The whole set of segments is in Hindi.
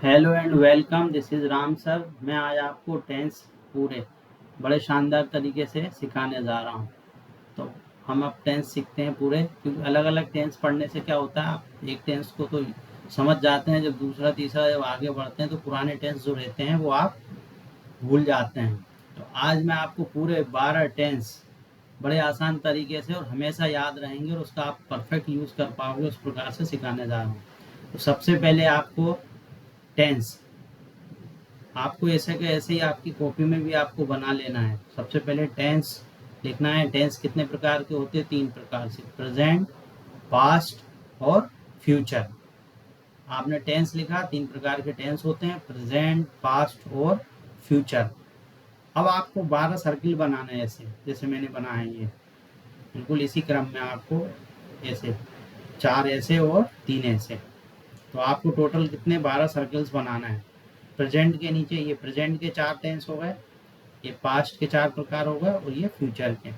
Hello and welcome, this is Ram sir. मैं आज आपको टेंस पूरे बड़े शानदार तरीके से सिखाने जा रहा हूँ। तो हम अब टेंस सीखते हैं पूरे, क्योंकि अलग अलग टेंस पढ़ने से क्या होता है, आप एक टेंस को तो समझ जाते हैं, जब दूसरा तीसरा जब आगे बढ़ते हैं तो पुराने टेंस जो रहते हैं वो आप भूल जाते हैं। तो आज मैं आपको पूरे 12 टेंस बड़े आसान तरीके से और हमेशा याद रहेंगे और उसका आप परफेक्ट यूज़ कर पाओगे, उस प्रकार से सिखाने जा रहा हूँ। तो सबसे पहले आपको टेंस आपको ऐसे के ऐसे ही आपकी कॉपी में भी आपको बना लेना है। सबसे पहले टेंस लिखना है। टेंस कितने प्रकार के होते हैं? 3 प्रकार से, प्रेजेंट, पास्ट और फ्यूचर। आपने टेंस लिखा, 3 प्रकार के टेंस होते हैं, प्रेजेंट, पास्ट और फ्यूचर। अब आपको 12 सर्किल बनाना है, ऐसे जैसे मैंने बनाया है, ये बिल्कुल इसी क्रम में आपको ऐसे 4 ऐसे और 3 ऐसे। तो आपको टोटल कितने 12 सर्कल्स बनाना है। प्रेजेंट के नीचे ये प्रेजेंट के 4 टेंस हो गए, ये पास्ट के 4 प्रकार हो गए और ये फ्यूचर के।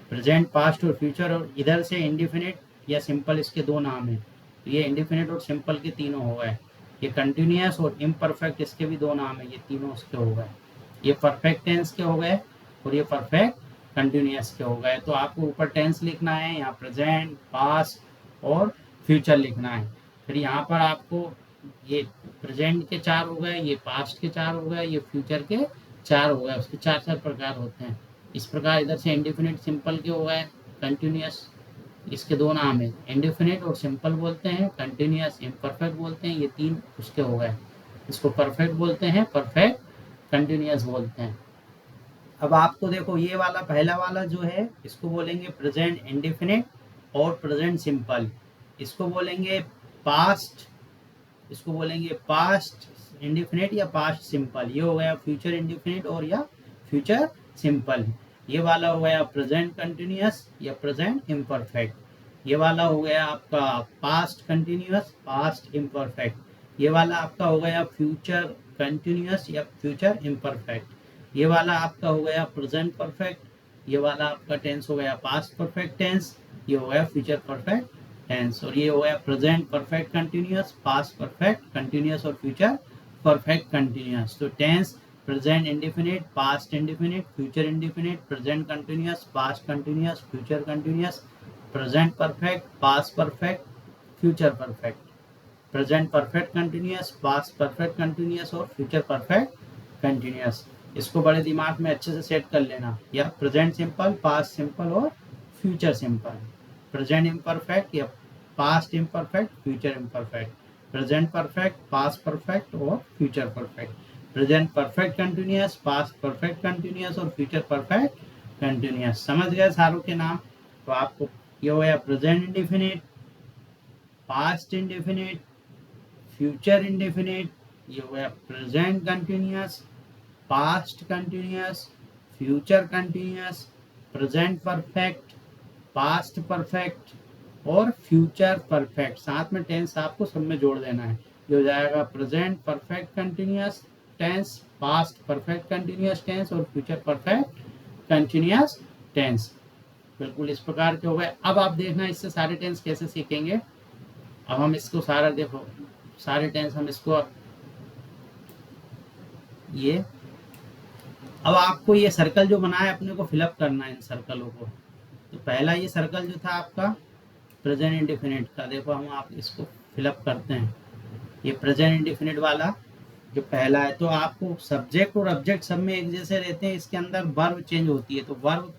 प्रेजेंट, पास्ट और फ्यूचर। और इधर से इंडिफिनिट या सिंपल, इसके 2 नाम हैं। तो ये इंडिफिनिट और सिंपल के तीनों हो गए। ये कंटिन्यूअस और इम्परफेक्ट, इसके भी 2 नाम है, ये तीनों उसके हो गए। ये परफेक्ट टेंस के हो गए और ये परफेक्ट कंटिन्यूअस के हो गए। तो आपको ऊपर टेंस लिखना है, यहाँ प्रेजेंट, पास्ट और फ्यूचर लिखना है। फिर यहाँ पर आपको ये प्रेजेंट के 4 हो गए, ये पास्ट के 4 हो गए, ये फ्यूचर के 4 हो गए। उसके 4 प्रकार होते हैं। इस प्रकार इधर से इंडिफिनिट सिंपल के हो गए, कंटिन्यूअस, इसके 2 नाम है, इंडिफिनिट और सिंपल बोलते हैं, कंटिन्यूअस इम्परफेक्ट बोलते हैं, ये 3 उसके हो गए। इसको परफेक्ट बोलते हैं, परफेक्ट कंटिन्यूअस बोलते हैं। अब आपको देखो, ये वाला पहला वाला जो है, इसको बोलेंगे प्रेजेंट इंडिफिनिट और प्रेजेंट सिंपल। इसको बोलेंगे पास्ट, इसको बोलेंगे पास्ट इंडिफिनिट या पास्ट सिंपल। ये हो गया फ्यूचर इंडिफिनिट और या फ्यूचर सिंपल। ये वाला हो गया प्रेजेंट कंटिन्यूअस या प्रेजेंट इम्परफेक्ट। ये वाला हो गया आपका पास्ट कंटिन्यूअस, पास्ट इम्परफेक्ट। ये वाला आपका हो गया फ्यूचर कंटिन्यूअस या फ्यूचर इम्परफेक्ट। ये वाला आपका हो गया प्रेजेंट परफेक्ट। ये वाला आपका टेंस हो गया पास्ट परफेक्ट टेंस। ये हो गया फ्यूचर परफेक्ट टेंस। और ये हो गया present perfect continuous, past perfect continuous और फ्यूचर परफेक्ट कंटिन्यूअस। तो tense present indefinite, past indefinite, future indefinite, present continuous, past continuous, future continuous, present perfect, past perfect, future perfect, present perfect continuous, past perfect continuous और फ्यूचर परफेक्ट कंटिन्यूअस। इसको बड़े दिमाग में अच्छे से सेट कर लेना, या प्रेजेंट सिंपल, पास्ट सिंपल और फ्यूचर सिंपल। प्रेजेंट इम्परफेक्ट या past imperfect, future imperfect, present perfect, past perfect और future perfect, present perfect continuous, past perfect continuous और फ्यूचर परफेक्ट कंटिन्यूअस। समझ गए सारों के नाम? तो आपको ये हो गया present indefinite, past indefinite, future indefinite, ये हो गया present continuous, past continuous, future continuous, present perfect, past perfect और फ्यूचर परफेक्ट। साथ में टेंस आपको सब में जोड़ देना है। ये हो जाएगा present perfect continuous tense, past perfect continuous tense और फ्यूचर परफेक्ट कंटिन्यूअस टेंस। बिल्कुल इस प्रकार के हो गए। अब आप देखना इससे सारे टेंस कैसे सीखेंगे। अब हम इसको सारा देखो, सारे टेंस हम इसको ये, अब आपको ये सर्कल जो बना है अपने को फिलअप करना है इन सर्कलों को। तो पहला ये सर्कल जो था आपका प्रेजेंट इंडिफिनिट का, देखो हम आप इसको फिलअप करते हैं। ये प्रेजेंट इंडिफिनिट वाला जो पहला है, तो आपको सब्जेक्ट और ऑब्जेक्ट सब में एक जैसे रहते हैं, इसके अंदर वर्ब चेंज होती है। तो वर्ब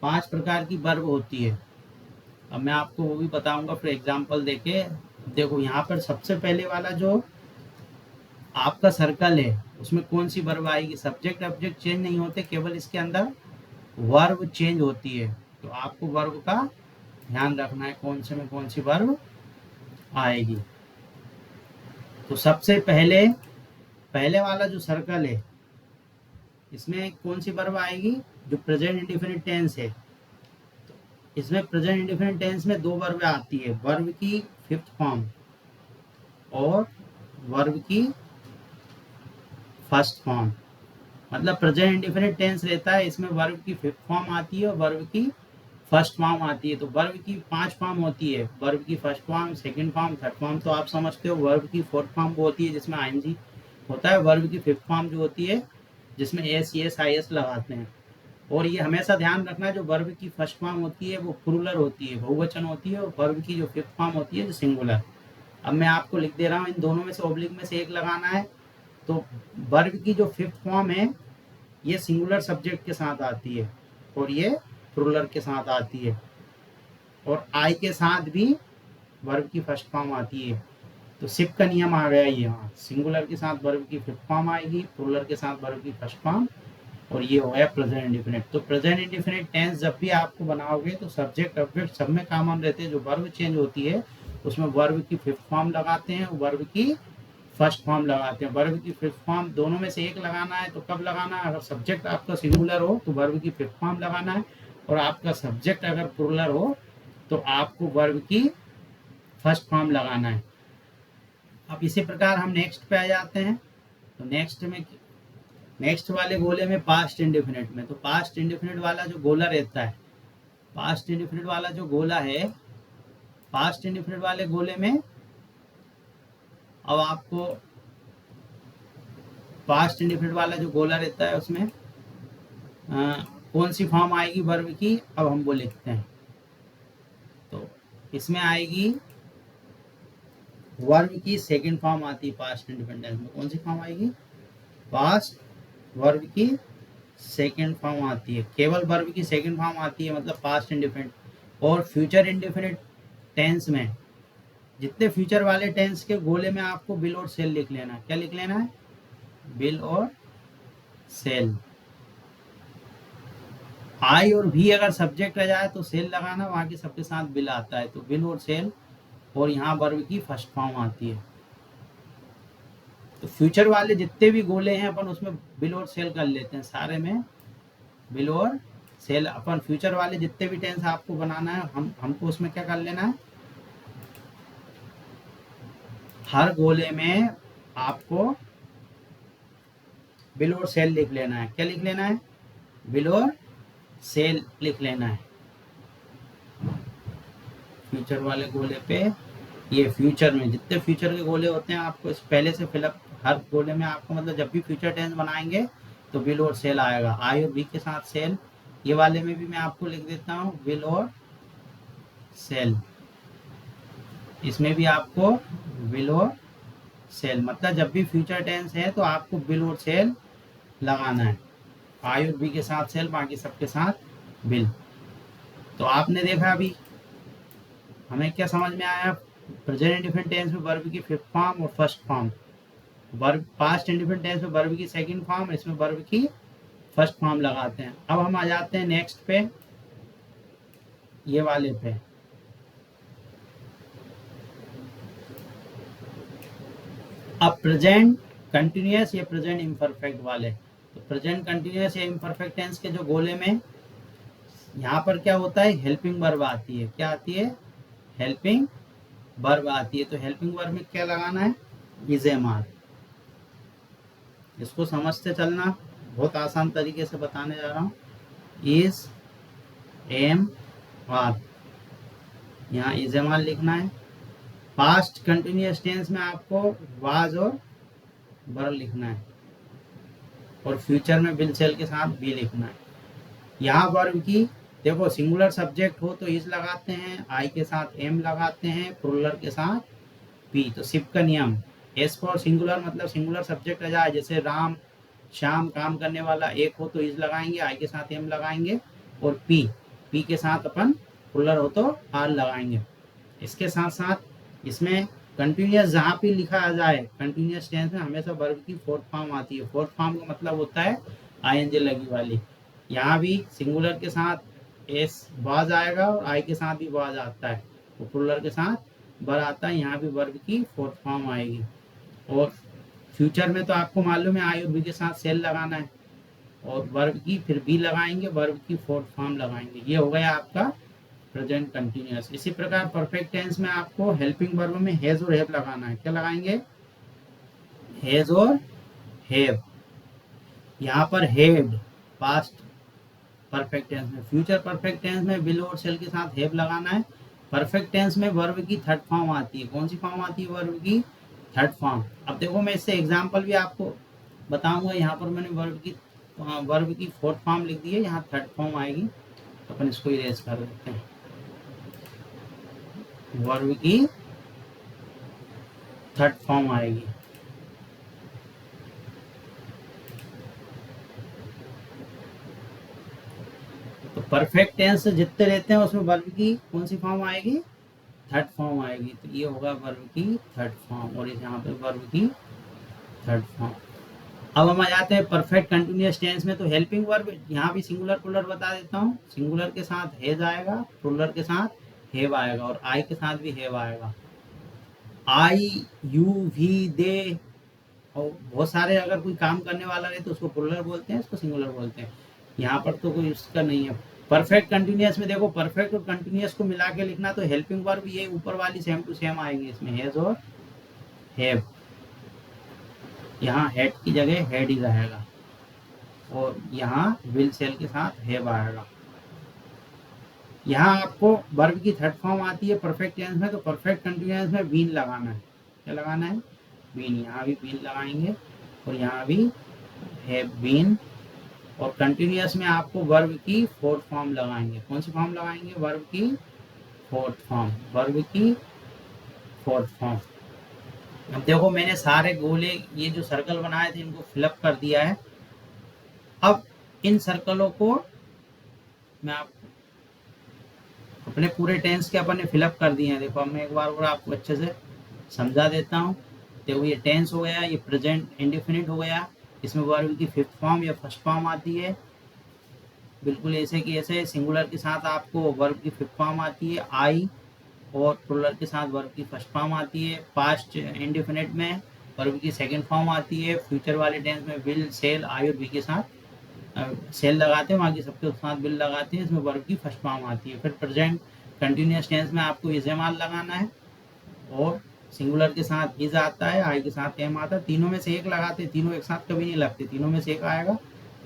5 प्रकार की वर्ब होती है। अब मैं आपको वो भी बताऊंगा फिर एग्जाम्पल देके। देखो यहाँ पर सबसे पहले वाला जो आपका सर्कल है, उसमें कौन सी वर्ब आएगी? सब्जेक्ट ऑब्जेक्ट चेंज नहीं होते, केवल इसके अंदर वर्ब चेंज होती है। तो आपको वर्ब का ध्यान रखना है, कौन से में कौन सी वर्ब आएगी। तो सबसे पहले पहले वाला जो सर्कल है, इसमें कौन सी वर्ब आएगी? जो प्रेजेंट इंडिफिनिट टेंस है। तो इसमें प्रेजेंट इंडिफिनिट टेंस में 2 वर्ब आती है, वर्ब की 5th फॉर्म और वर्ब की 1st फॉर्म। मतलब प्रेजेंट इंडिफिनिट टेंस रहता है, इसमें वर्ब की 5th फॉर्म आती है और वर्ब की फर्स्ट फॉर्म आती है। तो वर्ब की 5 फॉर्म होती है, वर्ब की first form, second form, third form तो आप समझते हो। वर्ब की फोर्थ फॉर्म वो होती है जिसमें आईएनजी होता है। वर्ब की फिफ्थ फॉर्म जो होती है जिसमें एस एस आई एस लगाते हैं। और ये हमेशा ध्यान रखना है, जो वर्ब की फर्स्ट फॉर्म होती है वो प्लूरल होती है, बहुवचन होती है, और वर्ब की जो फिफ्थ फॉर्म होती है जो सिंगुलर। अब मैं आपको लिख दे रहा हूँ, इन दोनों में से ऑब्लिक में से एक लगाना है। तो वर्ब की जो फिफ्थ फॉर्म है ये सिंगुलर सब्जेक्ट के साथ आती है और ये प्लूरल के साथ आती है, और आई के साथ भी वर्ब की फर्स्ट फॉर्म आती है। तो सिप का नियम आ गया ये, यहाँ सिंगुलर के साथ वर्ब की फिफ्थ फॉर्म आएगी, प्लूरल के साथ वर्ब की फर्स्ट फॉर्म, और ये हो गया प्रेजेंट इंडेफिनिट। तो प्रेजेंट इंडेफिनिट टेंस जब भी आपको बनाओगे तो सब्जेक्ट ऑब्जेक्ट सब में कॉमन रहते हैं। जो वर्ब चेंज होती है उसमें वर्ब की फिफ्थ फॉर्म लगाते हैं, वर्ब की फर्स्ट फॉर्म लगाते हैं। वर्ब की फिफ्थ फॉर्म दोनों में से एक लगाना है, तो कब लगाना है? अगर सब्जेक्ट आपका सिंगुलर हो तो वर्ब की फिफ्थ फॉर्म लगाना है, और आपका सब्जेक्ट अगर प्लूरल हो तो आपको वर्ब की फर्स्ट फॉर्म लगाना है। अब इसी प्रकार हम नेक्स्ट पे आ जाते हैं। तो नेक्स्ट वाले गोले में पास्ट इंडेफिनिट में, तो पास्ट इंडेफिनिट वाला जो गोला रहता है, पास्ट इंडेफिनिट वाला जो गोला है, पास्ट इंडेफिनिट वाले गोले में अब आपको पास्ट इंडेफिनिट वाला जो गोला रहता है उसमें कौन सी फॉर्म आएगी वर्ब की, अब हम वो लिखते हैं। तो इसमें आएगी वर्ब की सेकंड फॉर्म आती है पास्ट इंडिपेंडेंस में। कौन सी फॉर्म आएगी? पास्ट वर्ब की सेकंड फॉर्म आती है, केवल वर्ब की सेकंड फॉर्म आती है, मतलब पास्ट इंडिफिनिट। और फ्यूचर इंडिफिनिट टेंस में जितने फ्यूचर वाले टेंस के गोले में आपको बिल और सेल लिख लेना है। क्या लिख लेना है? बिल और सेल। आई और भी अगर सब्जेक्ट रह जाए तो सेल लगाना, वहां के सबके साथ बिल आता है, तो बिल और सेल, और यहाँ वर्ब की फर्स्ट फॉर्म आती है। तो फ्यूचर वाले जितने भी गोले हैं अपन उसमें बिल और सेल कर लेते हैं, सारे में बिल और सेल। अपन फ्यूचर वाले जितने भी टेंस आपको बनाना है हमको उसमें क्या कर लेना है, हर गोले में आपको बिल और सेल लिख लेना है। क्या लिख लेना है? बिल और सेल लिख लेना है फ्यूचर वाले गोले पे। ये फ्यूचर में जितने फ्यूचर के गोले होते हैं आपको इस पहले से फिलअप, हर गोले में आपको मतलब जब भी फ्यूचर टेंस बनाएंगे तो बिल और सेल आएगा, आई और बी के साथ सेल। ये वाले में भी मैं आपको लिख देता हूँ बिल और सेल, इसमें भी आपको बिल और सेल, मतलब जब भी फ्यूचर टेंस है तो आपको बिल और सेल लगाना है, आई और बी के साथ सेल, बाकी सबके साथ बिल। तो आपने देखा अभी हमें क्या समझ में आया? प्रेजेंट इंडेफिनिट टेंस में वर्ब की फिफ्थ फॉर्म और first form, verb past indefinite tense में वर्ब की सेकंड फॉर्म, इसमें वर्ब की फर्स्ट फॉर्म लगाते हैं। अब हम आ जाते हैं नेक्स्ट पे, ये वाले पे। अब प्रेजेंट कंटिन्यूअस या प्रेजेंट इम्परफेक्ट वाले, तो प्रेजेंट कंटिन्यूअस या इम्परफेक्ट टेंस के जो गोले में यहाँ पर क्या होता है, हेल्पिंग वर्ब आती है। क्या आती है? हेल्पिंग वर्ब आती है। तो हेल्पिंग वर्ब में क्या लगाना है? Is am are. इसको समझते चलना, बहुत आसान तरीके से बताने जा रहा हूँ। इज एम आर, यहाँ इज एम आर लिखना है। पास्ट कंटिन्यूअस टेंस में आपको वाज और वर लिखना है, और फ्यूचर में बिल सेल के साथ बी लिखना है। यहाँ वर्ब की देखो, सिंगुलर सब्जेक्ट हो तो इज लगाते हैं, आई के साथ एम लगाते हैं, प्लूरल के साथ पी। तो सिप का नियम, एस फॉर सिंगुलर मतलब सिंगुलर सब्जेक्ट आ जाए, जैसे राम श्याम काम करने वाला एक हो तो इज लगाएंगे, आई के साथ एम लगाएंगे, और पी के साथ अपन प्लूरल हो तो आर लगाएंगे। इसके साथ साथ इसमें कंटिन्यूअस जहाँ पे लिखा आ जाए कंटिन्यूअस टेंस में हमेशा वर्ब की फोर्थ फॉर्म आती है। फोर्थ फॉर्म का मतलब होता है आईएनजी लगी वाली। यहाँ भी सिंगुलर के साथ एस वाज आएगा और आई के साथ भी वाज आता है, और प्लूरल के साथ वर आता है। यहाँ भी वर्ब की फोर्थ फॉर्म आएगी। और फ्यूचर में तो आपको मालूम है आई और बी के साथ सेल लगाना है, और वर्ब की फिर बी लगाएंगे, वर्ब की फोर्थ फॉर्म लगाएंगे। ये हो गया आपका प्रेजेंट कंटिन्यूअस। इसी प्रकार परफेक्ट टेंस में आपको हेल्पिंग वर्ब में हैज और हैव लगाना है। क्या लगाएंगे? हैज और हैव। यहाँ पर हैड परफेक्ट टेंस में। फ्यूचर परफेक्ट टेंस में विल और शेल के साथ हैव लगाना है। परफेक्ट टेंस में वर्ब की थर्ड फॉर्म आती है। कौन सी फॉर्म आती है? वर्ब की थर्ड फॉर्म। अब देखो मैं इससे एग्जांपल भी आपको बताऊंगा। यहाँ पर मैंने वर्ब की फोर्थ फॉर्म लिख दी है, यहाँ थर्ड फॉर्म आएगी, तो अपन इसको इरेज कर देते हैं। वर्ब की थर्ड फॉर्म आएगी। तो परफेक्ट टेंस जितने रहते हैं उसमें वर्ब की कौन सी फॉर्म आएगी? थर्ड फॉर्म आएगी। तो ये होगा वर्ब की थर्ड फॉर्म, और यहाँ पे वर्ब की थर्ड फॉर्म। अब हम आ जाते हैं परफेक्ट कंटिन्यूअस टेंस में। तो हेल्पिंग वर्ब यहाँ भी सिंगुलर प्लुरल बता देता हूँ। सिंगुलर के साथ हैज आएगा, प्लुरल के साथ हैव आएगा, और आई के साथ भी हैव आएगा। आई, यू, वी, दे, और बहुत सारे अगर कोई काम करने वाला रहे तो उसको प्लुरल बोलते हैं, इसको सिंगुलर बोलते हैं। यहाँ पर तो कोई उसका नहीं है। परफेक्ट कंटिन्यूअस में देखो, परफेक्ट और कंटिन्यूअस को मिला के लिखना, तो हेल्पिंग वर्ब ये ऊपर वाली सेम टू सेम आएगी इसमें, हैज और हैव। यहाँ हेड की जगह हेड ही रहेगा, और यहाँ विल सेल के साथ हैव आएगा। यहाँ आपको वर्ब की थर्ड फॉर्म आती है परफेक्ट टेंस में, तो परफेक्ट कंटिन्यूअस में बीन लगाना है। क्या लगाना है? बीन। यहाँ भी बीन लगाएंगे, और यहाँ भी हैव बीन। और कंटिन्यूअस में आपको वर्ब की फोर्थ फॉर्म लगाएंगे। कौन सी फॉर्म लगाएंगे? वर्ब की फोर्थ फॉर्म। वर्ब की फोर्थ फॉर्म। अब देखो मैंने सारे गोले, ये जो सर्कल बनाए थे, इनको फिलअप कर दिया है। अब इन सर्कलों को मैं आपको अपने पूरे टेंस के अपन ने फिलअप कर दिए हैं। देखो अब मैं एक बार और आपको अच्छे से समझा देता हूँ। देखो ये टेंस हो गया, ये प्रेजेंट इंडेफिनिट हो गया। इसमें वर्ब की फिफ्थ फॉर्म या फर्स्ट फॉर्म आती है, बिल्कुल ऐसे कि ऐसे। सिंगुलर के साथ आपको वर्ब की फिफ्थ फॉर्म आती है आई, और प्लुरल के साथ वर्ब की फर्स्ट फॉर्म आती है। पास्ट इंडेफिनिट में वर्ब की सेकंड फॉर्म आती है। फ्यूचर वाले टेंस में विल, सेल, आई और बी के साथ सेल लगाते हैं, बाकी सबके साथ विल लगाते हैं, इसमें वर्ब की फर्स्ट फॉर्म आती है। फिर प्रेजेंट कंटिन्यूअस टेंस में आपको इस्तेमाल लगाना है, और सिंगुलर के साथ इज आता है, आई के साथ एम आता है। तीनों में से एक लगाते हैं, तीनों एक साथ कभी नहीं लगते, तीनों में से एक आएगा।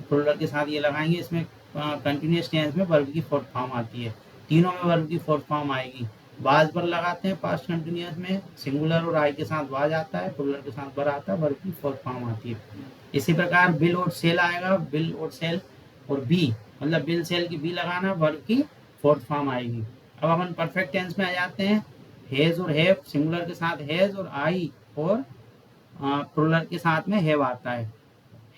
प्लुरल के साथ ये लगाएंगे। इसमें कंटिन्यूअस टेंस में वर्ब की फोर्थ फॉर्म आती है। तीनों में वर्ब की फोर्थ फॉर्म आएगी। बाज पर लगाते हैं पास्ट कंटिन्यूअस में, सिंगुलर और आई के साथ वाज आता है, प्लुरल के साथ बर आता है, वर्ब की फोर्थ फॉर्म आती है। इसी प्रकार बिल और सेल आएगा, बिल और सेल, और बी मतलब बिल सेल की बी लगाना, वर्ब की फोर्थ फॉर्म आएगी। अब अपन परफेक्ट टेंस में आ जाते हैं। हैज और हैव, सिंगुलर के साथ हैज, और आई और प्लुरल के साथ में हैव आता है।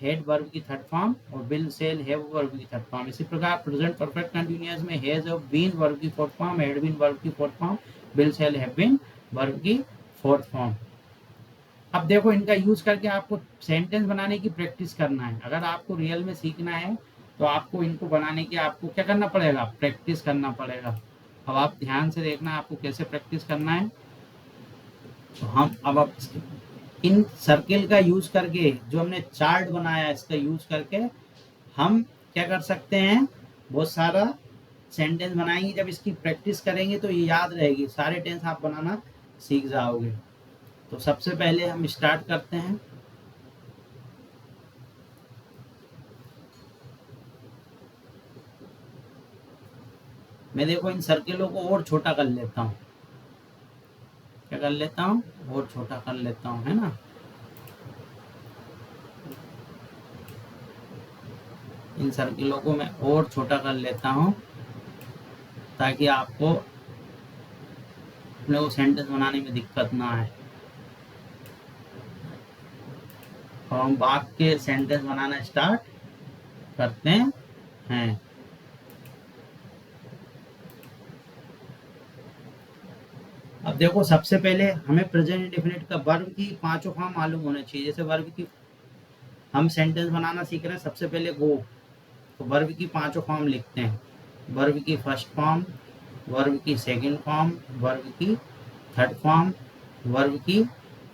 हेड वर्ब की थर्ड फॉर्म, और बिल, सेल, हैव वर्ब की थर्ड फॉर्म। इसी प्रकार प्रेजेंट परफेक्ट कंटिन्यूअस में हैज और बीन वर्ब की fourth form, had been verb की fourth form, will, shall, have been verb की फोर्थ फॉर्म। अब देखो इनका यूज करके आपको सेंटेंस बनाने की प्रैक्टिस करना है। अगर आपको रियल में सीखना है तो आपको इनको बनाने की आपको क्या करना पड़ेगा? प्रैक्टिस करना पड़ेगा। अब आप ध्यान से देखना आपको कैसे प्रैक्टिस करना है। तो हम अब इन सर्किल का यूज करके, जो हमने चार्ट बनाया है, इसका यूज करके हम क्या कर सकते हैं? बहुत सारा सेंटेंस बनाएंगे। जब इसकी प्रैक्टिस करेंगे तो ये याद रहेगी, सारे टेंस आप बनाना सीख जाओगे। तो सबसे पहले हम स्टार्ट करते हैं। मैं देखो इन सर्किलों को और छोटा कर लेता हूँ। क्या कर लेता हूँ? और छोटा कर लेता हूँ, है ना। इन सर्किलों को मैं और छोटा कर लेता हूँ, ताकि आपको अपने को सेंटेंस बनाने में दिक्कत ना आए। और हम वाक्य के सेंटेंस बनाना स्टार्ट करते हैं। अब देखो सबसे पहले हमें प्रेजेंट इंडेफिनिट का वर्ब की पांचों फॉर्म मालूम होने चाहिए। जैसे वर्ब की हम सेंटेंस बनाना सीख रहे हैं, सबसे पहले गो, तो वर्ब की पांचों फॉर्म लिखते हैं। वर्ब की फर्स्ट फॉर्म, वर्ब की सेकंड फॉर्म, वर्ब की थर्ड फॉर्म, वर्ब की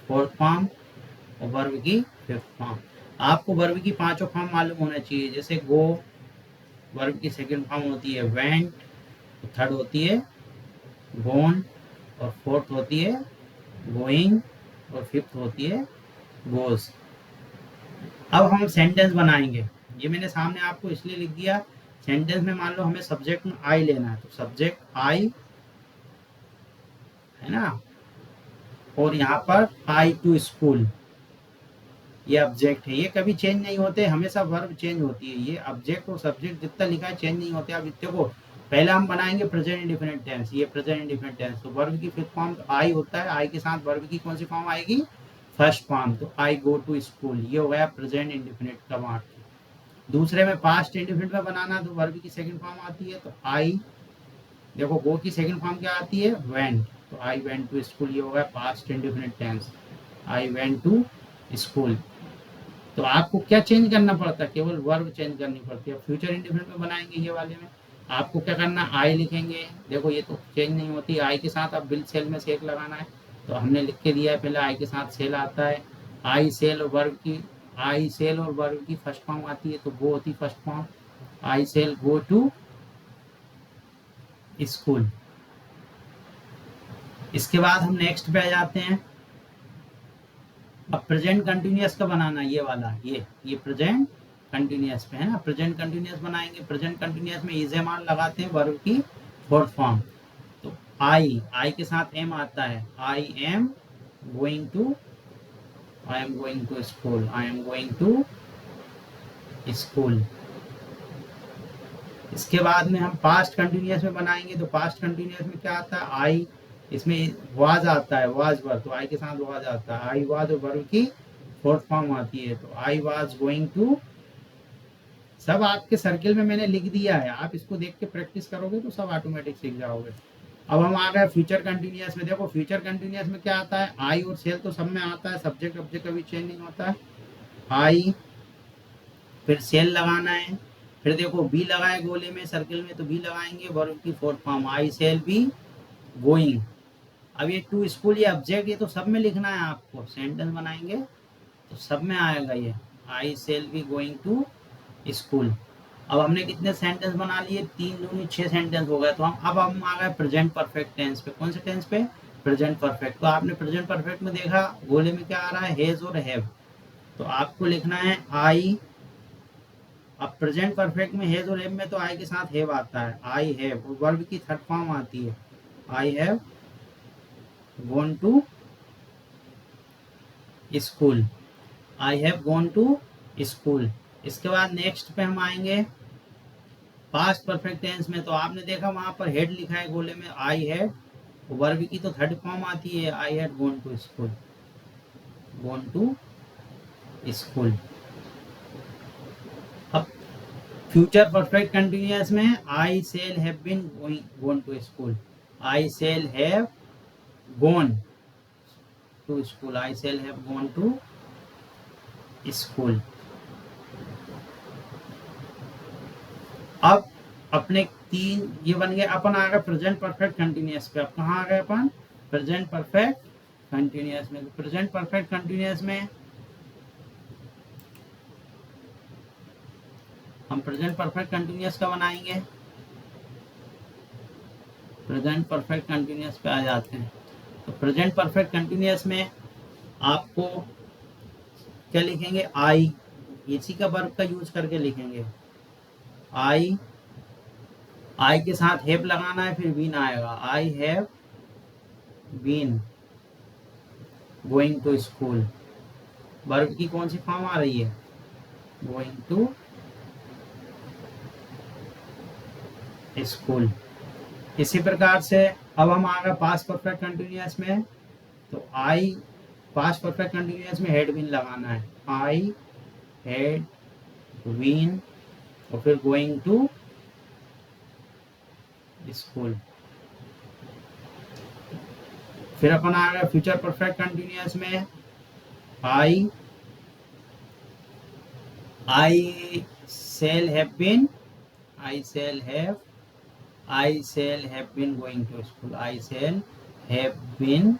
फोर्थ फॉर्म, और वर्ब की फिफ्थ फॉर्म। आपको वर्ब की पांचों फॉर्म मालूम होना चाहिए। जैसे गो, वर्ब की सेकंड फॉर्म होती है वेंट, थर्ड होती है गोन, और फोर्थ होती है गोइंग, और फिफ्थ होती है गोज। अब हम सेंटेंस बनाएंगे। ये मैंने सामने आपको इसलिए लिख दिया सेंटेंस में मान लो हमें सब्जेक्ट में आई लेना है, तो सब्जेक्ट आई है ना, और यहाँ पर आई टू स्कूल, ये ऑब्जेक्ट है, ये कभी चेंज नहीं होते, हमेशा वर्ब चेंज होती है। ये ऑब्जेक्ट और सब्जेक्ट जितना लिखा है चेंज नहीं होते। अब देखो पहले हम बनाएंगे प्रेजेंट इंडिफिनिट टेंस, ये प्रेजेंट इंडिफिनिट टेंस, तो वर्ब की फिफ्थ फॉर्म आई होता है, आई के साथ वर्ब की कौन सी फॉर्म आएगी, फर्स्ट फॉर्म, तो आई गो टू स्कूल, ये हो गया प्रेजेंट इंडिफिनिट का पार्ट। दूसरे में पास्ट इंडिफिनिट में बनाना, तो वर्ब की सेकंड फॉर्म आती है, तो आई, देखो गो की सेकंड फॉर्म क्या आती है, वेंट, तो आई वेंट टू स्कूल, ये हो गया past indefinite tense, I went to school. तो आपको क्या चेंज करना पड़ता है, केवल वर्ब चेंज करनी पड़ती है। फ्यूचर इंडिफिनिट में बनाएंगे ये वाले में, आपको क्या करना, आई लिखेंगे, देखो ये तो चेंज नहीं होती, आई के साथ अब बिल सेल में सेल लगाना है, तो हमने लिख के दिया है, पहले आई के साथ सेल आता है, आई सेल और वर्ब की, आई सेल और वर्ब की फर्स्ट फॉर्म आती है, तो वो होती first form, I shall go to school. इसके बाद हम नेक्स्ट पे आ जाते हैं। अब प्रेजेंट कंटिन्यूअस का बनाना, ये वाला, ये प्रेजेंट कंटिन्यूअस पे है ना, प्रेजेंट कंटिन्यूअस बनाएंगे। प्रेजेंट कंटिन्यूअस में इज एम आर लगाते हैं, वर्ब की फोर्थ फॉर्म, तो आई के साथ एम आता है, I am going to, I am going to school, I am going to school. इसके बाद में हम पास्ट कंटिन्यूअस में बनाएंगे, तो पास्ट कंटिन्यूअस में क्या आता है, आई, इसमें वाज आता है, वाज वर्ब, तो आई के साथ वाज आता है, आई वाज और वर्ब की फोर्थ फॉर्म आती है, तो आई वाज गोइंग टू। सब आपके सर्किल में मैंने लिख दिया है, आप इसको देख के प्रैक्टिस करोगे तो सब ऑटोमेटिक सीख जाओगे। अब हम आ गए फ्यूचर कंटिन्यूअस में। देखो फ्यूचर कंटिन्यूअस में क्या आता है, आई और सेल तो सब में आता है, सब्जेक्ट ऑब्जेक्ट कभी चेंज नहीं होता है, आई फिर सेल लगाना है, फिर देखो बी लगाए गोले में सर्किल में, तो बी लगाएंगे, वर्ब की fourth form, I shall be going. अब ये टू स्कूल, ये ऑब्जेक्ट, ये तो सब में लिखना है आपको, सेंटेंस बनाएंगे तो सब में आएगा ये, I shall be going to school. अब हमने कितने सेंटेंस बना लिए, 3 दूनी 6 सेंटेंस हो गए। तो अब हम आ गए प्रेजेंट परफेक्ट टेंस पे। कौन से टेंस पे, प्रेजेंट परफेक्ट। तो आपने प्रेजेंट परफेक्ट में देखा गोले में क्या आ रहा है, हेज और हैव, तो आपको लिखना है आई। अब प्रेजेंट परफेक्ट में हेज और हैव में तो आई के साथ हैव आता है, आई हैव, और वर्ब की थर्ड फॉर्म आती है, I have gone to school, I have gone to school. इसके बाद नेक्स्ट पे हम आएंगे पास्ट परफेक्ट टेंस में। तो आपने देखा वहां पर हेड लिखा है गोले में, आई हैड, वर्ब की तो थर्ड फॉर्म आती है, I had gone to school, gone to school. अब फ्यूचर परफेक्ट कंटिन्यूअस में I shall have been gone to school, I shall have gone to school, I shall have gone to school. अब अपने 3 ये बन गए, अपन आ गए प्रेजेंट परफेक्ट कंटिन्यूअस पे। अब कहाँ आ गए अपन, प्रेजेंट परफेक्ट कंटिन्यूअस में। प्रेजेंट परफेक्ट कंटिन्यूअस में हम प्रेजेंट परफेक्ट कंटिन्यूअस का बनाएंगे, प्रेजेंट परफेक्ट कंटिन्यूअस पे आ जाते हैं। तो प्रेजेंट परफेक्ट कंटिन्यूअस में आपको क्या लिखेंगे, आई, इसी का वर्ब का यूज करके लिखेंगे, आई के साथ हैव लगाना है, फिर बीन आएगा, I have been going to school. Verb की कौन सी फॉर्म आ रही है, गोइंग टू स्कूल। इसी प्रकार से अब हम आ गए पास्ट परफेक्ट कंटिन्यूअस में। तो आई पास्ट परफेक्ट कंटिन्यूअस में हैड बीन लगाना है, आई हैड बीन, और फिर गोइंग टू स्कूल। फिर अपन आ गए फ्यूचर परफेक्ट कंटिन्यूअस में, आई shall have been, I shall have been going to school, I shall have been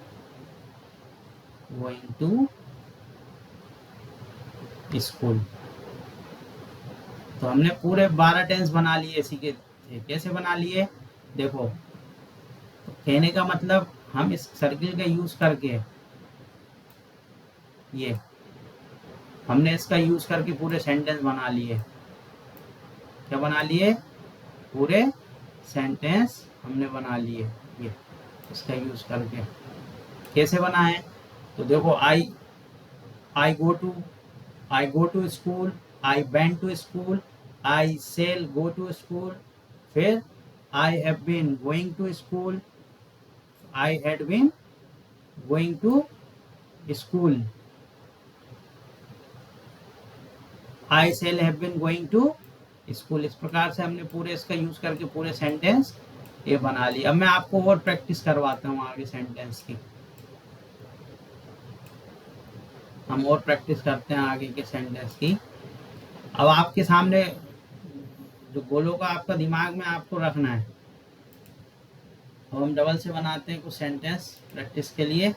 going to school. तो हमने पूरे 12 टेंस बना लिए इसी के। कैसे बना लिए, देखो तो कहने का मतलब हम इस सर्किल का यूज करके, ये हमने इसका यूज करके पूरे सेंटेंस बना लिए। क्या बना लिए, पूरे सेंटेंस हमने बना लिए। ये इसका यूज करके कैसे बनाए, तो देखो I go to school, I went to school, I shall go to school, फिर I have been going to school, I had been going to school, I shall have been going to school. इस प्रकार से हमने पूरे इसका यूज करके पूरे सेंटेंस ये बना ली। अब मैं आपको और प्रैक्टिस करवाता हूँ आगे सेंटेंस की, हम और प्रैक्टिस करते हैं आगे के सेंटेंस की। अब आपके सामने जो बोलोगा आपका दिमाग में आपको रखना है। अब हम डबल से बनाते हैं कुछ सेंटेंस प्रैक्टिस के लिए।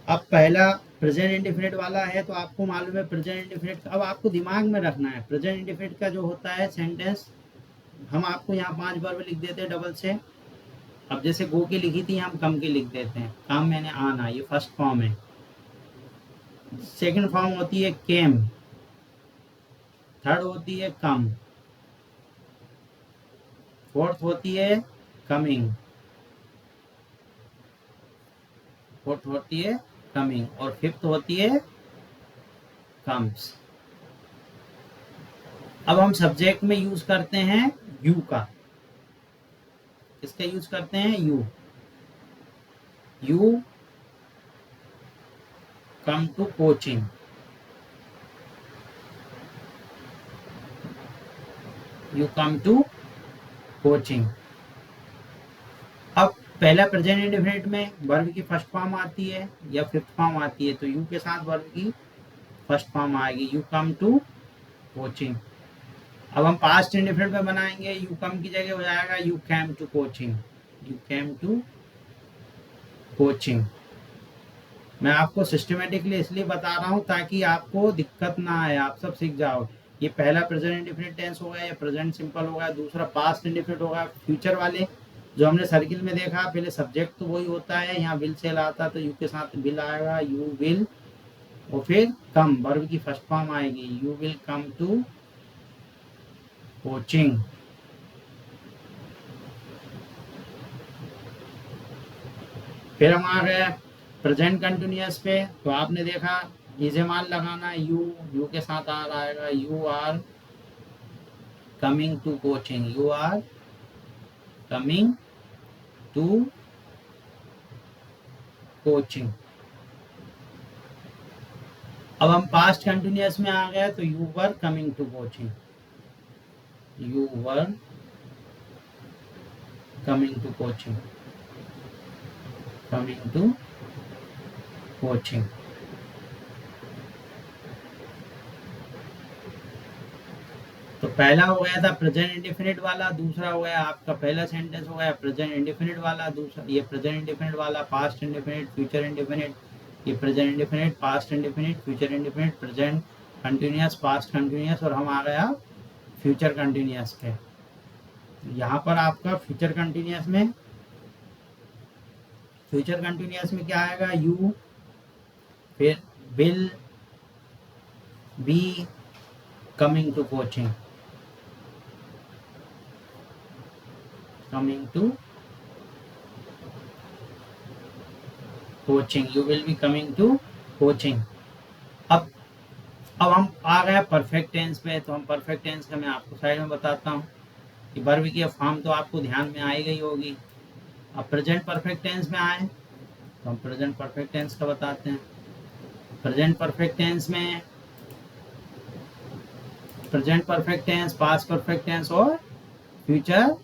अब पहला प्रेजेंट इंडेफिनिट वाला है, तो आपको मालूम है प्रेजेंट इंडेफिनिट। अब आपको दिमाग में रखना है प्रेजेंट इंडेफिनिट का जो होता है सेंटेंस, हम आपको यहाँ 5 वर्ब लिख देते हैं डबल से। अब जैसे गो की लिखी थी, हम कम की लिख देते हैं, काम मैंने आना, ये फर्स्ट फॉर्म है। सेकंड फॉर्म होती है केम, थर्ड होती है कम, फोर्थ होती है कमिंग, फोर्थ होती है कमिंग, और फिफ्थ होती है कम्स। अब हम सब्जेक्ट में यूज करते हैं यू का। किसका यूज करते हैं? You. You come to coaching, you come to coaching. अब पहला प्रेजेंट इंडेफिनिट में वर्ब की फर्स्ट फॉर्म आती है या फिफ्थ फॉर्म आती है, तो यू के साथ वर्ब की फर्स्ट फॉर्म आएगी, यू कम टू कोचिंग। अब हम पास्ट इंडेफिनिट में बनाएंगे, यू कम की जगह हो जाएगा you came to coaching, you came to coaching. मैं आपको सिस्टमेटिकली इसलिए बता रहा हूं ताकि आपको दिक्कत ना आए, आप सब सीख जाओ। ये पहला प्रेजेंट इंडेफिनिट टेंस हो गया, या प्रेजेंट सिंपल हो गया, दूसरा पास्ट इंडेफिनिट होगा। फ्यूचर वाले जो हमने सर्किल में देखा, पहले सब्जेक्ट तो वही होता है, यहाँ विल सेल आता तो यू के साथ विल आएगा, यू विल, और फिर कम वर्ब की फर्स्ट फॉर्म आएगी, you will come to coaching. फिर हम आ गए प्रेजेंट कंटिन्यूअस पे, तो आपने देखा इजेमाल लगाना, यू के साथ आ आएगा, you are coming to coaching, you are coming to coaching. अब हम पास्ट कंटिन्यूअस में आ गए, तो you were coming to coaching, you were coming to coaching, coming to coaching. तो पहला हो गया था प्रेजेंट इंडेफिनिट वाला, दूसरा हो गया आपका पहला सेंटेंस हो गया प्रेजेंट इंडेफिनिट वाला, दूसरा ये प्रेजेंट इंडेफिनिट वाला, पास्ट इंडेफिनिट, फ्यूचर इंडेफिनिट, ये present indefinite, past indefinite, future indefinite, present continuous, past continuous, और हम आ गया फ्यूचर कंटिन्यूअस पे। यहाँ पर आपका फ्यूचर कंटिन्यूअस में क्या आएगा? यू, फिर will be coming to coaching, coming to coaching, you will be coming to coaching। अब हम आ गए परफेक्ट टेंस पे, तो हम परफेक्ट टेंस का मैं आपको साइड में बताता हूँ कि वर्ब की फॉर्म तो आपको ध्यान में आई गई होगी। अब प्रेजेंट परफेक्ट टेंस में आए, तो हम प्रेजेंट परफेक्ट टेंस का बताते हैं। प्रेजेंट परफेक्ट टेंस में present perfect tense, past perfect tense और फ्यूचर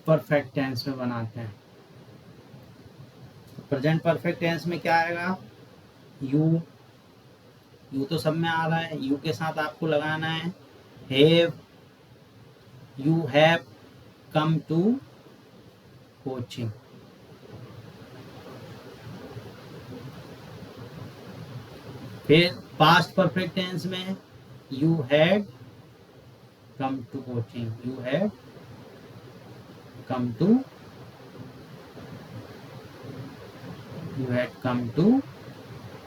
परफेक्ट टेंस में बनाते हैं। प्रेजेंट परफेक्ट टेंस में क्या आएगा? यू तो सब में आ रहा है, यू के साथ आपको लगाना है have, you have come to coaching. फिर पास्ट परफेक्ट टेंस में you had come to coaching, you had come to you had come to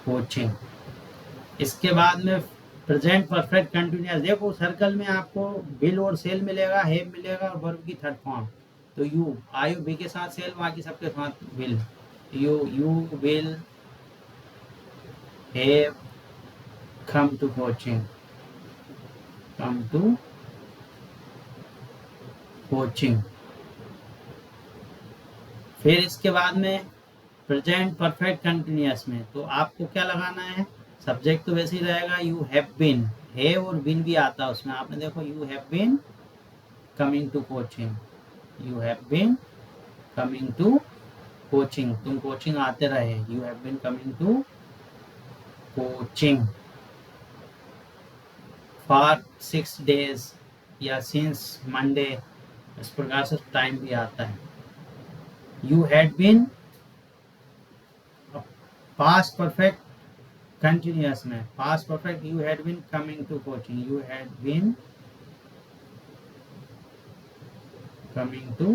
coaching. इसके बाद में प्रेजेंट परफेक्ट कंटिन्यूअस, देखो सर्कल में आपको विल और सेल मिलेगा, हैव मिलेगा और वर्ब की थर्ड फॉर्म। तो यू आयु भी के साथ सेल, बाकी सबके साथ will. You will have come to coaching, come to coaching. फिर इसके बाद में प्रेजेंट परफेक्ट कंटिन्यूअस में तो आपको क्या लगाना है, सब्जेक्ट तो वैसे ही रहेगा, यू हैव बीन, हैव और बीन भी आता है उसमें। आपने देखो you have been coming to coaching, you have been coming to coaching, तुम कोचिंग आते रहे, you have been coming to coaching for 6 days या सिंस मंडे, इस प्रकार से टाइम भी आता है। You had been past perfect continuous में, past perfect you had been coming to coaching, you had been coming to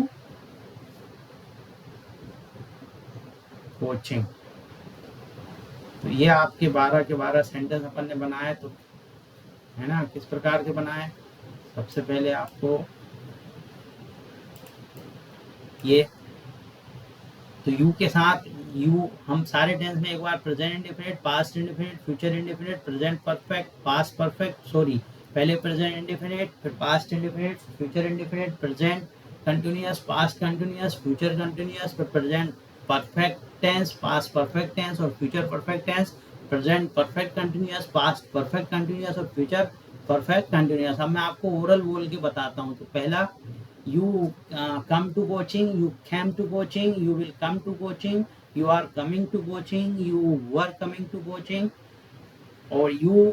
coaching. तो ये आपके 12 के 12 सेंटेंस अपन ने बनाए, तो है ना, किस प्रकार के बनाए। सबसे पहले आपको ये, तो यू के साथ यू हम सारे टेंस में एक बार present indefinite, past indefinite, future indefinite, present perfect, past perfect, sorry पहले प्रेजेंट इंडेफिनिट, फिर past indefinite, future indefinite, present continuous, past continuous, future continuous, फिर present perfect tense, past perfect tense और future perfect tense, present perfect continuous, past perfect continuous और फ्यूचर परफेक्ट कंटिन्यूअस। अब मैं आपको ओरल बोल के बताता हूँ। तो पहला, you come to coaching, you came to coaching, you will come to coaching, you are coming to coaching, you were coming to coaching, और you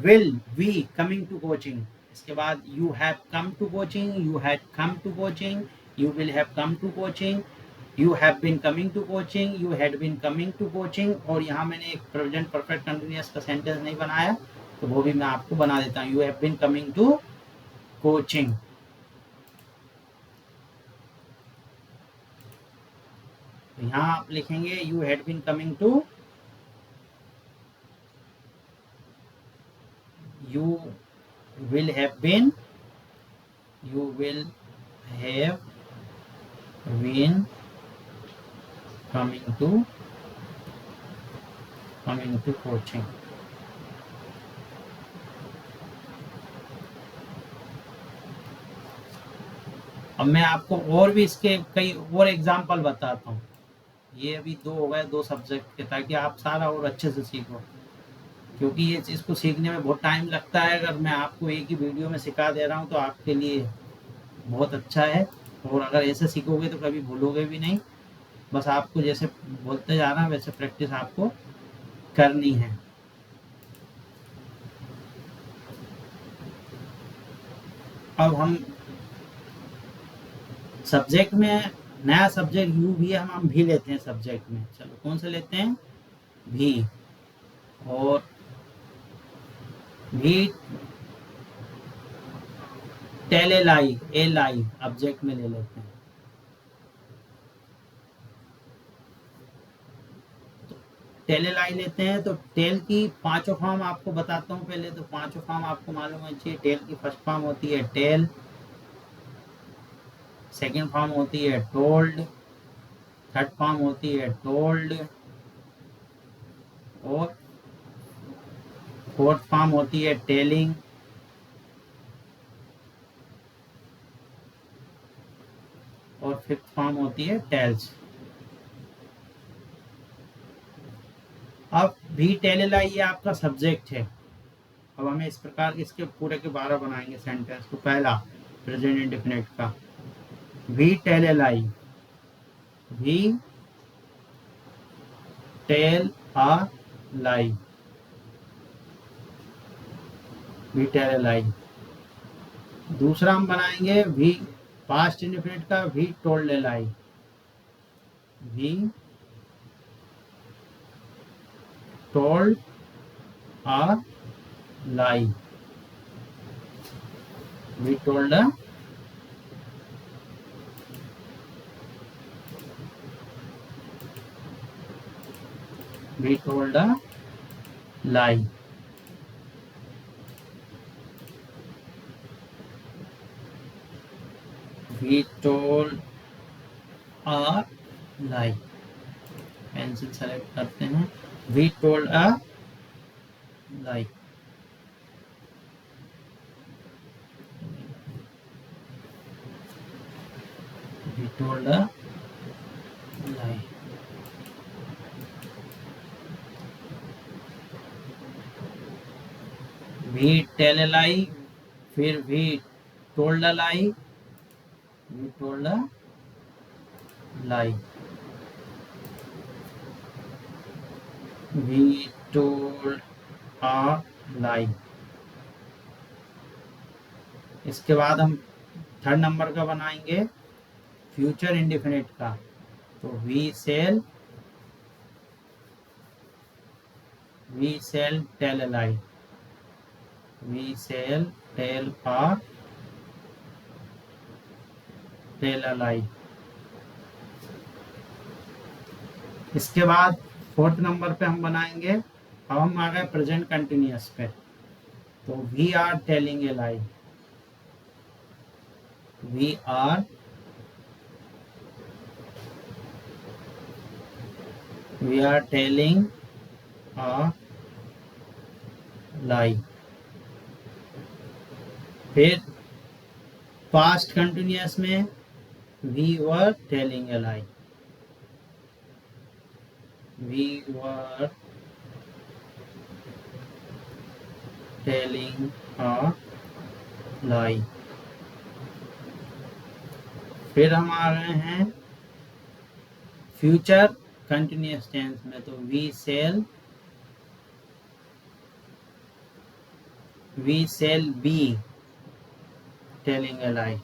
will be coming to coaching। इसके बाद you have come to coaching, you had come to coaching, you will have come to coaching, you have been coming to coaching, you had been coming to coaching। और यहाँ मैंने एक प्रेजेंट परफेक्ट कंटिन्यूअस का सेंटेंस नहीं बनाया, तो वो भी मैं आपको बना देता हूँ। you have been coming to coaching। यहाँ आप लिखेंगे you had been coming to, you will have been, you will have been coming to coaching. अब मैं आपको और भी इसके कई और एग्जाम्पल बताता हूँ। ये अभी 2 हो गए, 2 सब्जेक्ट के, ताकि आप सारा और अच्छे से सीखो, क्योंकि ये चीज़ को सीखने में बहुत टाइम लगता है। अगर मैं आपको एक ही वीडियो में सिखा दे रहा हूँ तो आपके लिए बहुत अच्छा है, और अगर ऐसे सीखोगे तो कभी भूलोगे भी नहीं। बस आपको जैसे बोलते जा रहा है वैसे प्रैक्टिस आपको करनी है। अब हम सब्जेक्ट में नया सब्जेक्ट यू भी है, हम भी लेते हैं सब्जेक्ट में। चलो कौन सा लेते हैं, भी। और भी टेलेलाई, एलाई ऑब्जेक्ट में ले लेते हैं। तो टेलेलाई लेते हैं, तो टेल की 5 फॉर्म आपको बताता हूँ पहले। तो 5 फॉर्म आपको मालूम होनी चाहिए। टेल की फर्स्ट फॉर्म होती है टेल, सेकेंड फॉर्म होती है टोल्ड, थर्ड फॉर्म होती है टोल्ड, और फोर्थ फॉर्म होती है टेलिंग, और फिफ्थ फॉर्म होती है टेल्स। अब भी टेलेलाई ये आपका सब्जेक्ट है। अब हमें इस प्रकार के इसके पूरे के 12 बनाएंगे सेंटेंस। तो पहला प्रेजेंट इंडेफिनिट का, भी टेलेलाई, भी टेल आ लाई, भी टेलेलाई। दूसरा हम बनाएंगे भी पास्ट इंडेफिनिट का, भी टोल्ड लाई, भी टोल्ड आ लाई, भी told a We told a lie. We told a lie. Pencil select करते हैं. We told a lie. We told a lie. We tell a lie. फिर we told a lie. We told a lie. We told a lie. इसके बाद हम थर्ड नंबर का बनाएंगे फ्यूचर इंडेफिनिट का. तो we shall tell a lie. We shall tell a lie. इसके बाद फोर्थ नंबर पे हम बनाएंगे. अब हम आ गए प्रेजेंट कंटिन्यूअस पे. तो we are telling a lie. We are telling a lie. फिर पास्ट कंटिन्यूअस में we were telling a lie. We were telling a lie. फिर हम आ रहे हैं फ्यूचर कंटिन्यूअस टेंस में. तो we shall be telling a lie.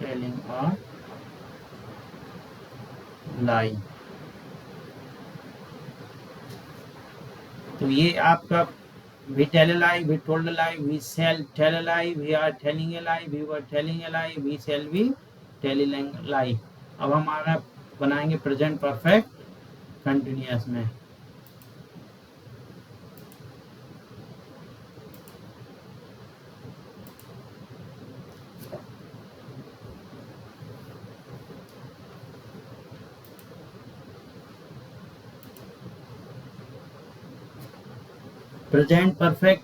Telling a lie. तो ये आपका we tell a lie, we told a lie, we shall tell a lie, we are telling a lie, we were telling a lie, we shall be telling a lie. अब हम आगे बनाएंगे प्रेजेंट परफेक्ट कंटिन्यूअस में. Present perfect.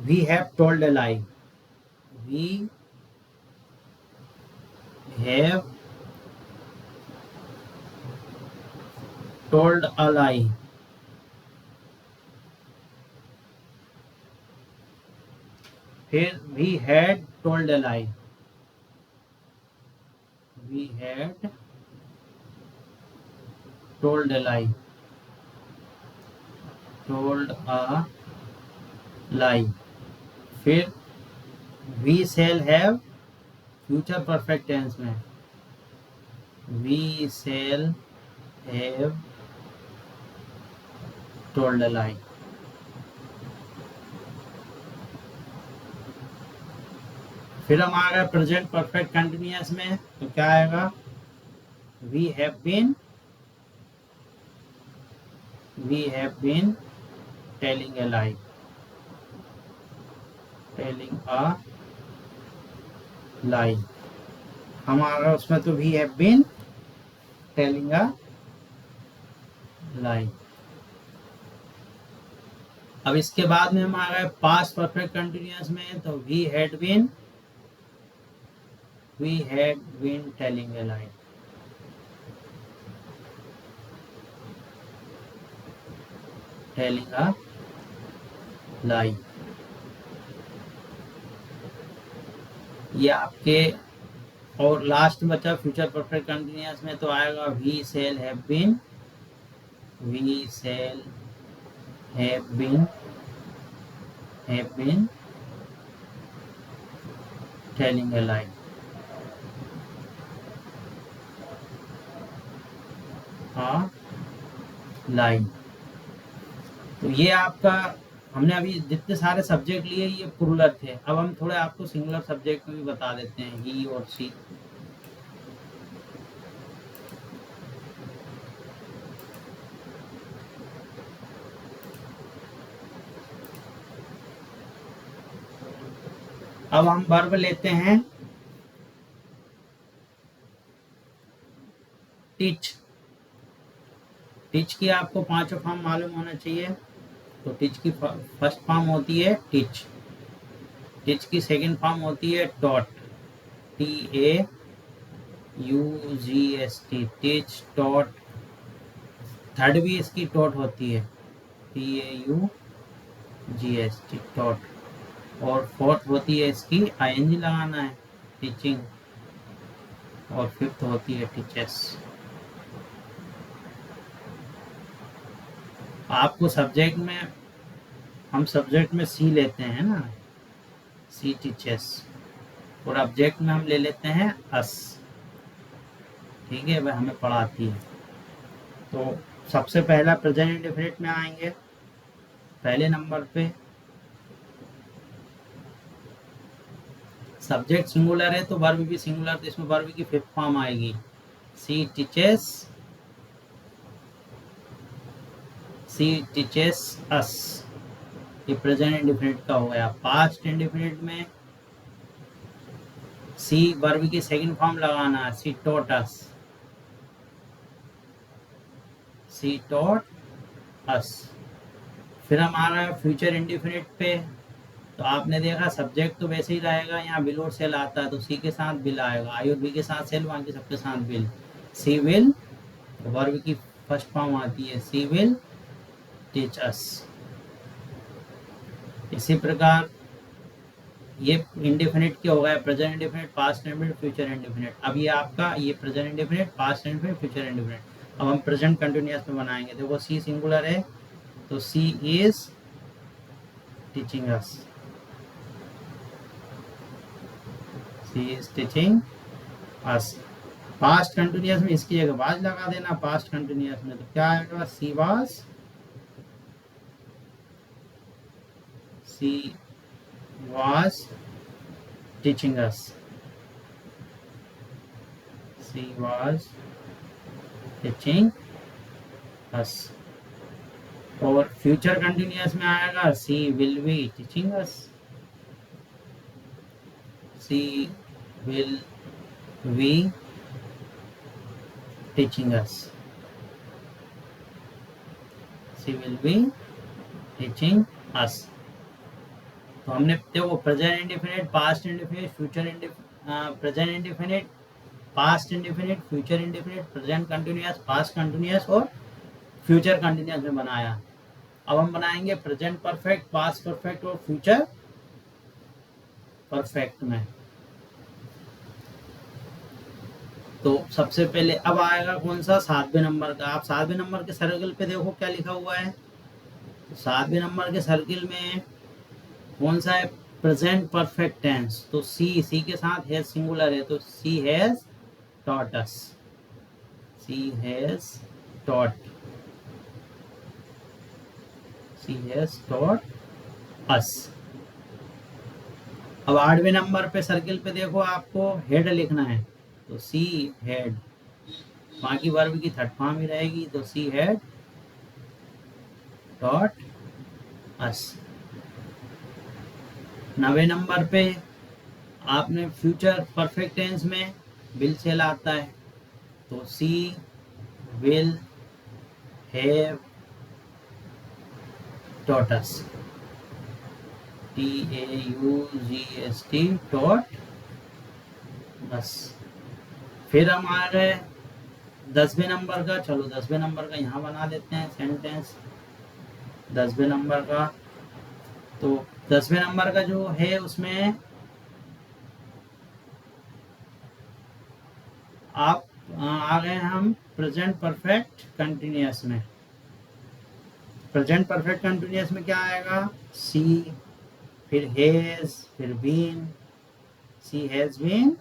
We have told a lie. We have told a lie. फिर we had told a lie. We had told a lie. Told a lie. फिर we shall have future perfect tense में we shall have told a lie. फिर हम आ गए प्रेजेंट परफेक्ट कंटिन्यूअस में. तो क्या आएगा? we have been telling a lie. Telling a lie. हमारा उसमें तो we have been telling a lie. अब इसके बाद में हम आ गए पास्ट परफेक्ट कंटिन्यूअस में. तो we had been telling a lie. Telling a lie. ये आपके और लास्ट बचा फ्यूचर परफेक्ट कंटिन्यूअस में. तो आएगा we shall have been telling a lie. line. तो ये आपका हमने अभी जितने सारे सब्जेक्ट लिए ये प्लूरल थे. अब हम थोड़े आपको सिंगुलर सब्जेक्ट में भी बता देते हैं. ही और शी. अब हम वर्ब लेते हैं टीच। टीच की आपको पांचों फॉर्म मालूम होना चाहिए। तो टीच की फर्स्ट फॉर्म होती है टीच। टीच की सेकंड फॉर्म होती है taught, TAUGST, teach, taught. Third भी इसकी टॉट होती है, TAUGST, टॉट। और फोर्थ होती है इसकी ING लगाना है, टीचिंग। और फिफ्थ होती है टीचर्स। आपको सब्जेक्ट में, हम सब्जेक्ट में सी लेते हैं ना, सी टीचर्स। और ऑब्जेक्ट में हम ले लेते हैं अस। ठीक है, वह हमें पढ़ाती है। तो सबसे पहला प्रेजेंट इंडेफिनिट में आएंगे। पहले नंबर पे सब्जेक्ट सिंगुलर है तो वर्ब भी सिंगुलर, तो इसमें वर्ब की फिफ्थ फॉर्म आएगी, सी टीचर्स, सी टीचर्स अस। ये प्रेजेंट इंडेफिनिट का हो गया। पास्ट इंडेफिनिट में सी वर्ब की सेकंड फॉर्म लगाना है, सी टॉट अस, सी टॉट अस। फिर हम आ रहे हैं फ्यूचर इंडेफिनिट पे। तो आपने देखा सब्जेक्ट तो वैसे ही रहेगा, यहाँ विल और सेल आता है तो सी के साथ विल आएगा, आई और बी के साथ सेल, बाकी सबके साथ विल। सी विल, वर्ब की फर्स्ट फॉर्म आती है, सी विल टीच अस। इसी प्रकार ये इंडेफिनिट क्या हो गया, present indefinite, past indefinite, future indefinite. अब ये आपका ये present indefinite, past indefinite, future indefinite. अब हम प्रेजेंट कंटिन्यूअस में बनाएंगे। देखो सी सिंगुलर है तो she is teaching us, she is teaching us. Past continuous में इसकी जगह वाज लगा देना। पास्ट कंटिन्यूअस में तो क्या आएगा, she was, she was teaching us, she was teaching us. और फ्यूचर कंटिन्यूअस में आएगा, she will be teaching us, she will be teaching us, she will be teaching us. तो हमने देखो present indefinite, past indefinite, future indefinite, present indefinite, past indefinite, future indefinite, present continuous, past continuous और फ्यूचर कंटिन्यूअस में बनाया। अब हम बनाएंगे प्रेजेंट परफेक्ट, पास्ट परफेक्ट और फ्यूचर परफेक्ट में। तो सबसे पहले अब आएगा कौन सा, 7वें नंबर का। आप 7वें नंबर के सर्कल पे देखो क्या लिखा हुआ है। तो 7वें नंबर के सर्किल में कौन सा है, प्रेजेंट परफेक्ट टेंस। तो सी के साथ हैज सिंगुलर है तो she has taught us, she has taught, she has taught us. अब 8वें नंबर पे सर्किल पे देखो आपको हेड लिखना है तो सी हेड, बाकी वर्ब की थर्ड फॉर्म ही रहेगी तो सी हेड टॉट अस। 9वें नंबर पे आपने फ्यूचर परफेक्ट टेंस में विल सेल आता है तो she will have taught us, TAUGST taught us. फिर हम आ गए 10वें नंबर का। चलो 10वें नंबर का यहाँ बना देते हैं सेंटेंस। 10वें नंबर का, तो 10वें नंबर का जो है उसमें आप आ गए हम प्रेजेंट परफेक्ट कंटिन्यूअस में। प्रेजेंट परफेक्ट कंटिन्यूअस में क्या आएगा, सी, फिर हैज, फिर been, she has been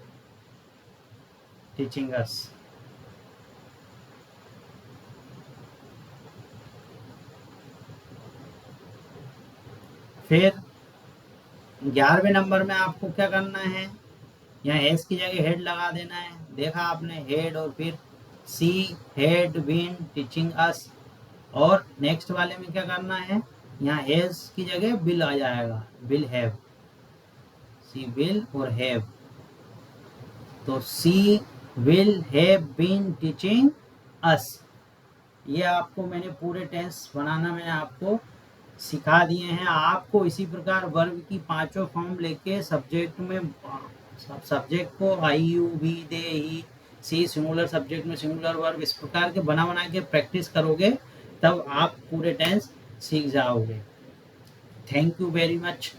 teaching us. फिर 11वें नंबर में आपको क्या करना है, यहाँ एस की जगह हेड लगा देना है। देखा आपने हेड, और फिर सी हेड बीन टीचिंग अस। और नेक्स्ट वाले में क्या करना है, यहाँ हैज की जगह विल आ जाएगा, विल हैव, शी विल और हैव। तो she will have been teaching us. ये आपको मैंने पूरे टेंस बनाना मैंने आपको सिखा दिए हैं। आपको इसी प्रकार वर्ब की पांचों फॉर्म लेके सब्जेक्ट में सब्जेक्ट को I you we they he she singular subject में सिंगुलर वर्ब इस प्रकार के बना बना के प्रैक्टिस करोगे तब आप पूरे टेंस सीख जाओगे। Thank you very much.